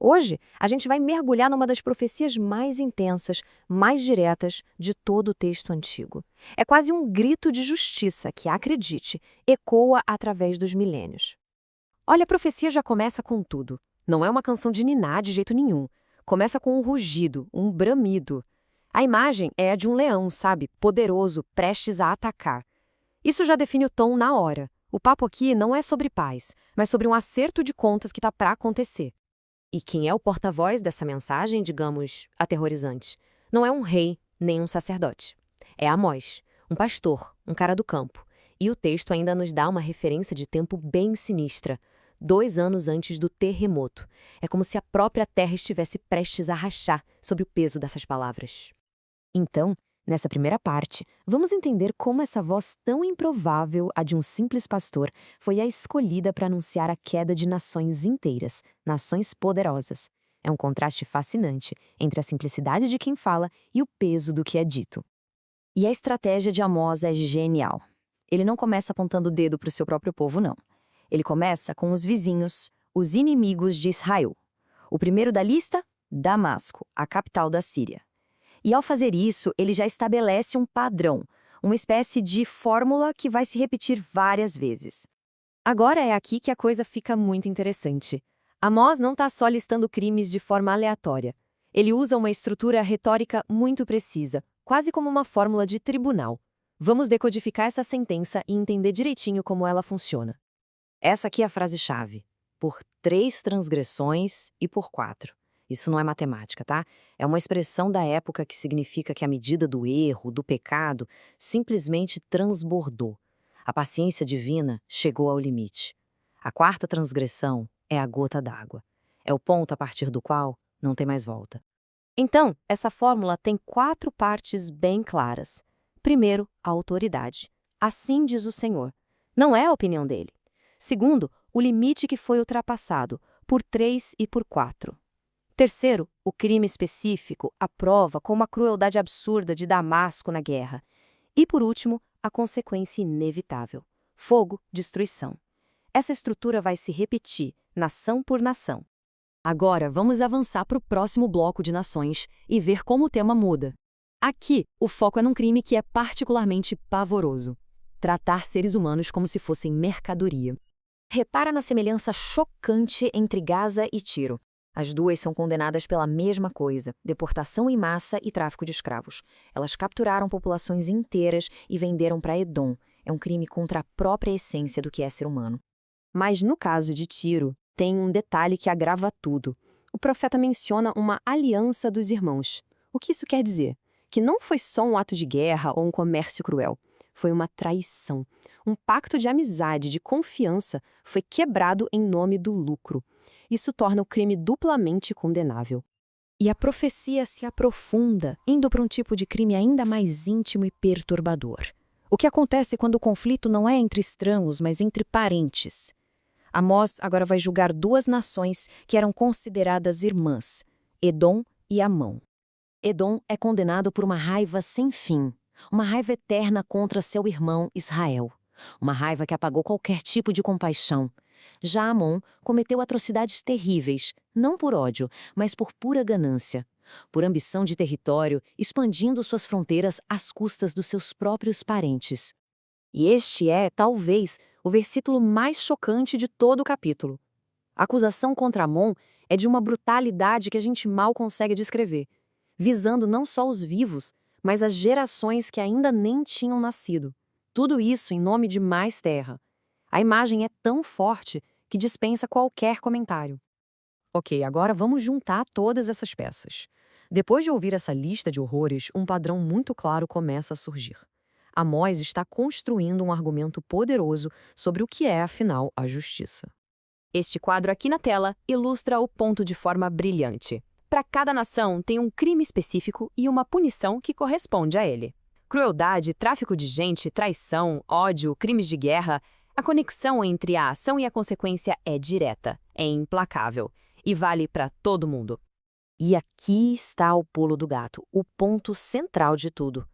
Hoje, a gente vai mergulhar numa das profecias mais intensas, mais diretas de todo o texto antigo. É quase um grito de justiça que, acredite, ecoa através dos milênios. Olha, a profecia já começa com tudo. Não é uma canção de niná de jeito nenhum. Começa com um rugido, um bramido. A imagem é a de um leão, sabe? Poderoso, prestes a atacar. Isso já define o tom na hora. O papo aqui não é sobre paz, mas sobre um acerto de contas que tá para acontecer. E quem é o porta-voz dessa mensagem, digamos, aterrorizante? Não é um rei, nem um sacerdote. É Amós, um pastor, um cara do campo. E o texto ainda nos dá uma referência de tempo bem sinistra, 2 anos antes do terremoto. É como se a própria terra estivesse prestes a rachar sob o peso dessas palavras. Então, nessa primeira parte, vamos entender como essa voz tão improvável, a de um simples pastor, foi a escolhida para anunciar a queda de nações inteiras, nações poderosas. É um contraste fascinante entre a simplicidade de quem fala e o peso do que é dito. E a estratégia de Amós é genial. Ele não começa apontando o dedo para o seu próprio povo, não. Ele começa com os vizinhos, os inimigos de Israel. O primeiro da lista, Damasco, a capital da Síria. E ao fazer isso, ele já estabelece um padrão, uma espécie de fórmula que vai se repetir várias vezes. Agora é aqui que a coisa fica muito interessante. Amós não está só listando crimes de forma aleatória. Ele usa uma estrutura retórica muito precisa, quase como uma fórmula de tribunal. Vamos decodificar essa sentença e entender direitinho como ela funciona. Essa aqui é a frase-chave. Por 3 transgressões e por 4. Isso não é matemática, tá? É uma expressão da época que significa que a medida do erro, do pecado, simplesmente transbordou. A paciência divina chegou ao limite. A 4ª transgressão é a gota d'água. É o ponto a partir do qual não tem mais volta. Então, essa fórmula tem 4 partes bem claras. Primeiro, a autoridade. Assim diz o Senhor. Não é a opinião dele. Segundo, o limite que foi ultrapassado, por 3 e por 4. Terceiro, o crime específico, a prova como a crueldade absurda de Damasco na guerra. E por último, a consequência inevitável. Fogo, destruição. Essa estrutura vai se repetir, nação por nação. Agora, vamos avançar para o próximo bloco de nações e ver como o tema muda. Aqui, o foco é num crime que é particularmente pavoroso. Tratar seres humanos como se fossem mercadoria. Repara na semelhança chocante entre Gaza e Tiro. As duas são condenadas pela mesma coisa, deportação em massa e tráfico de escravos. Elas capturaram populações inteiras e venderam para Edom. É um crime contra a própria essência do que é ser humano. Mas no caso de Tiro, tem um detalhe que agrava tudo. O profeta menciona uma aliança dos irmãos. O que isso quer dizer? Que não foi só um ato de guerra ou um comércio cruel. Foi uma traição. Um pacto de amizade, de confiança, foi quebrado em nome do lucro. Isso torna o crime duplamente condenável. E a profecia se aprofunda, indo para um tipo de crime ainda mais íntimo e perturbador. O que acontece quando o conflito não é entre estranhos, mas entre parentes? Amós agora vai julgar 2 nações que eram consideradas irmãs, Edom e Amon. Edom é condenado por uma raiva sem fim, uma raiva eterna contra seu irmão Israel. Uma raiva que apagou qualquer tipo de compaixão. Já Amon cometeu atrocidades terríveis, não por ódio, mas por pura ganância. Por ambição de território, expandindo suas fronteiras às custas dos seus próprios parentes. E este é, talvez, o versículo mais chocante de todo o capítulo. A acusação contra Amon é de uma brutalidade que a gente mal consegue descrever, visando não só os vivos, mas as gerações que ainda nem tinham nascido. Tudo isso em nome de mais terra. A imagem é tão forte que dispensa qualquer comentário. Ok, agora vamos juntar todas essas peças. Depois de ouvir essa lista de horrores, um padrão muito claro começa a surgir. Amós está construindo um argumento poderoso sobre o que é, afinal, a justiça. Este quadro aqui na tela ilustra o ponto de forma brilhante. Para cada nação tem um crime específico e uma punição que corresponde a ele. Crueldade, tráfico de gente, traição, ódio, crimes de guerra. A conexão entre a ação e a consequência é direta, é implacável e vale para todo mundo. E aqui está o pulo do gato, o ponto central de tudo.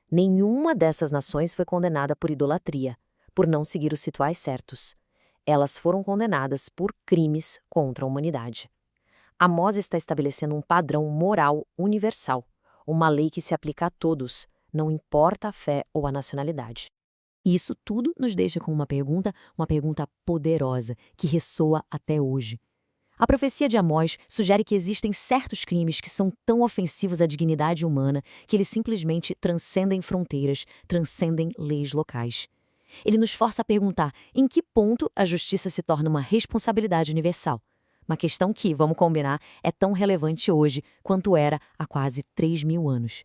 Nenhuma dessas nações foi condenada por idolatria, por não seguir os rituais certos. Elas foram condenadas por crimes contra a humanidade. Amós está estabelecendo um padrão moral universal, uma lei que se aplica a todos, não importa a fé ou a nacionalidade. E isso tudo nos deixa com uma pergunta poderosa, que ressoa até hoje. A profecia de Amós sugere que existem certos crimes que são tão ofensivos à dignidade humana que eles simplesmente transcendem fronteiras, transcendem leis locais. Ele nos força a perguntar em que ponto a justiça se torna uma responsabilidade universal. Uma questão que, vamos combinar, é tão relevante hoje quanto era há quase 3.000 anos.